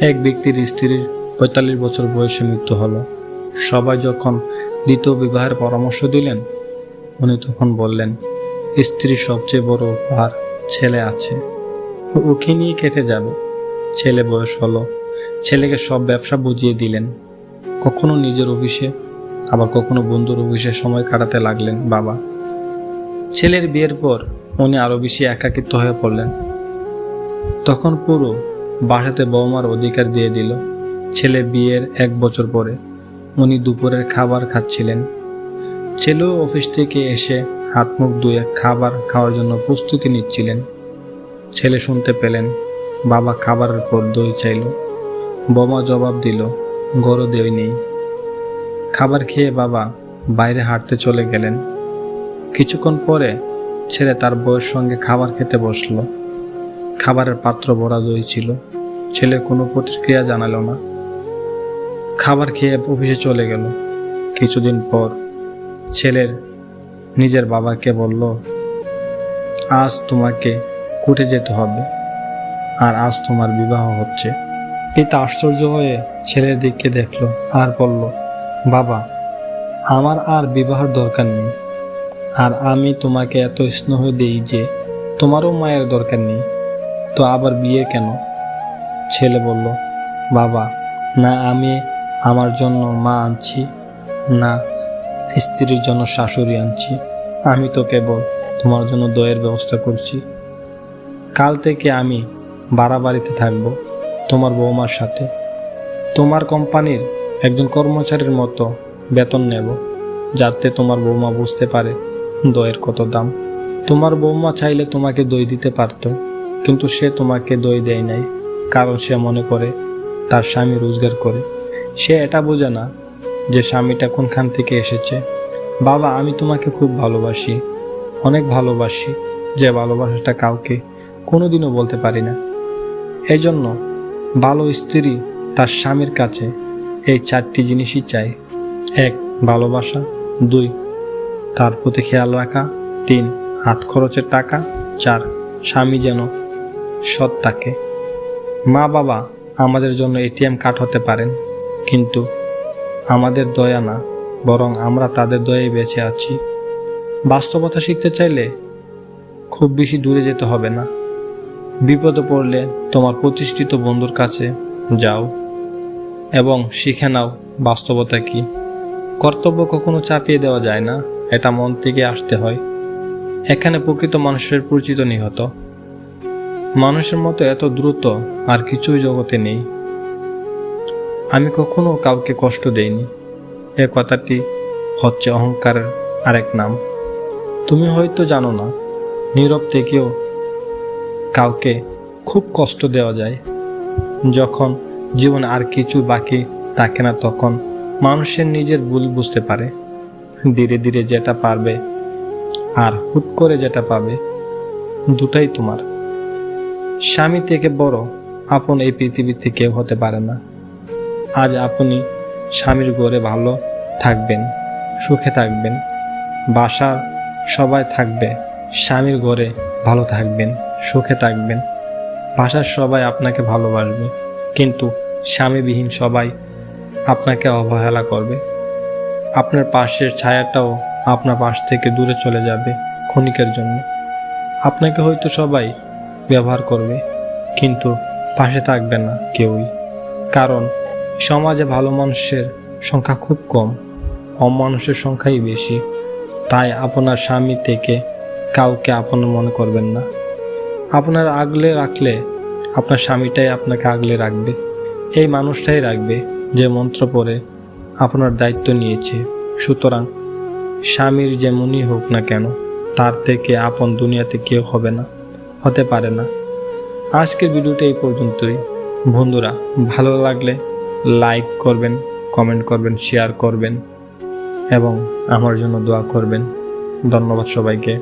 এক ব্যক্তির স্ত্রীর ৪৫ বছর বয়সে মৃত্যু হলো। সবাই যখন দ্বিতীয় বিবাহের পরামর্শ দিলেন, উনি তখন বললেন, স্ত্রীর সবচেয়ে বড় উপহার ছেলে আছে, ওকে নিয়ে কেটে যাবে। ছেলে বয়স হলো, ছেলেকে সব ব্যবসা বুঝিয়ে দিলেন। কখনো নিজের অফিসে, আবার কখনো বন্ধুর অফিসে সময় কাটাতে লাগলেন বাবা। ছেলের বিয়ের পর উনি আরো বেশি একাকিত্ব হয়ে পড়লেন। তখন পুরো বাসাতে বৌমার অধিকার দিয়ে দিল। ছেলে বিয়ের 1 বছর পরে উনি দুপুরের খাবার খাচ্ছিলেন। ছেলেও অফিস থেকে এসে হাত মুখ ধুয়ে খাবার খাওয়ার জন্য প্রস্তুতি নিচ্ছিলেন। ছেলে শুনতে পেলেন বাবা খাবারের পর দই চাইল। বৌমা জবাব দিল, গরো দই নেই। খাবার খেয়ে বাবা বাইরে হাঁটতে চলে গেলেন। কিছুক্ষণ পরে ছেলে তার বউয়ের সঙ্গে খাবার খেতে বসলো। খাবারের পাত্র ভরা দই ছিল। ছেলে কোনো প্রতিক্রিয়া জানালো না। খাবার খেয়ে অফিসে চলে গেল। কিছুদিন পর ছেলের নিজের বাবাকে বলল, আজ তোমাকে কোর্টে যেতে হবে, আর আজ তোমার বিবাহ হচ্ছে। পিতা আশ্চর্য হয়ে ছেলের দিকে দেখলো আর বলল, বাবা, আমার আর বিবাহের দরকার নেই, আর আমি তোমাকে এত স্নেহ দিই যে তোমারও মায়ের দরকার নেই, তো আবার বিয়ে কেন? ছেলে বলল, বাবা, না আমি আমার জন্য মা আনছি, না স্ত্রীর জন্য শাশুড়ি আনছি, আমি তো কেবল তোমার জন্য দইয়ের ব্যবস্থা করছি। কাল থেকে আমি বাড়াবাড়িতে থাকবো তোমার বৌমার সাথে। তোমার কোম্পানির একজন কর্মচারীর মতো বেতন নেব, যাতে তোমার বৌমা বুঝতে পারে দইয়ের কত দাম। তোমার বৌমা চাইলে তোমাকে দই দিতে পারত, কিন্তু সে তোমাকে দই দেয় নাই, কারণ সে মনে করে তার স্বামী রোজগার করে। সে এটা বোঝে না যে স্বামীটা কোনখান থেকে এসেছে। বাবা, আমি তোমাকে খুব ভালোবাসি, অনেক ভালোবাসি, যে ভালোবাসাটা কাউকে কোনোদিনও বলতে পারি না। এই জন্য ভালো স্ত্রী তার স্বামীর কাছে এই 4টি জিনিসই চাই। 1, ভালোবাসা। 2, তার প্রতি খেয়াল রাখা। 3, হাত খরচের টাকা। 4, স্বামী যেন সৎ থাকে। মা বাবা আমাদের জন্য এটিএম কার্ড হতে পারেন, কিন্তু আমাদের দয়া না, বরং আমরা তাদের দয়ায় বেঁচে আছি। বাস্তবতা শিখতে চাইলে খুব বেশি দূরে যেতে হবে না। বিপদে পড়লে তোমার প্রতিষ্ঠিত বন্ধুর কাছে যাও এবং শিখে নাও বাস্তবতা কি। কর্তব্য কখনো চাপিয়ে দেওয়া যায় না, এটা মন থেকে আসতে হয়। এখানে প্রকৃত মানুষের পরিচিত নিহত। মানুষের মতো এত দ্রুত আর কিছুই জগতে নেই। আমি কখনো কাউকে কষ্ট দেইনি, এ কথাটি হচ্ছে অহংকারের আরেক নাম। তুমি হয়তো জানো না, নীরব থেকেও কাউকে খুব কষ্ট দেওয়া যায়। যখন জীবনে আর কিছু বাকি থাকে না, তখন মানুষের নিজের ভুল বুঝতে পারে। ধীরে ধীরে যেটা পারবে আর হুট করে যেটা পাবে, দুটাই তোমার। স্বামী থেকে বড় আপন এই পৃথিবীতে কেউ হতে পারে না। আজ আপনি স্বামীর ঘরে ভালো থাকবেন, সুখে থাকবেন, বাসার সবাই থাকবে স্বামীর ঘরে ভালো থাকবেন, সুখে থাকবেন, বাসার সবাই আপনাকে ভালোবাসবে, কিন্তু স্বামীবিহীন সবাই আপনাকে অবহেলা করবে। আপনার পাশের ছায়াটাও আপনার পাশ থেকে দূরে চলে যাবে ক্ষণিকের জন্য। আপনাকে হয়তো সবাই ব্যবহার করবে, কিন্তু পাশে থাকবে না কেউই, কারণ সমাজে ভালো মানুষের সংখ্যা খুব কম, অমানুষের সংখ্যাই বেশি। তাই আপনার স্বামী থেকে কাউকে আপন মনে করবেন না। আপনার আগলে রাখলে আপনার স্বামীটাই আপনাকে আগলে রাখবে। এই মানুষটাই রাখবে যে মন্ত্র পড়ে আপনার দায়িত্ব নিয়েছে। সুতরাং স্বামীর যেমনই হোক না কেন, তার থেকে আপন দুনিয়াতে কেউ হবে না, হতে পারে না। আজকের ভিডিওটা এই পর্যন্তই। বন্ধুরা, ভালো লাগলে লাইক করবেন, কমেন্ট করবেন, শেয়ার করবেন এবং আমার জন্য দোয়া করবেন। ধন্যবাদ সবাইকে।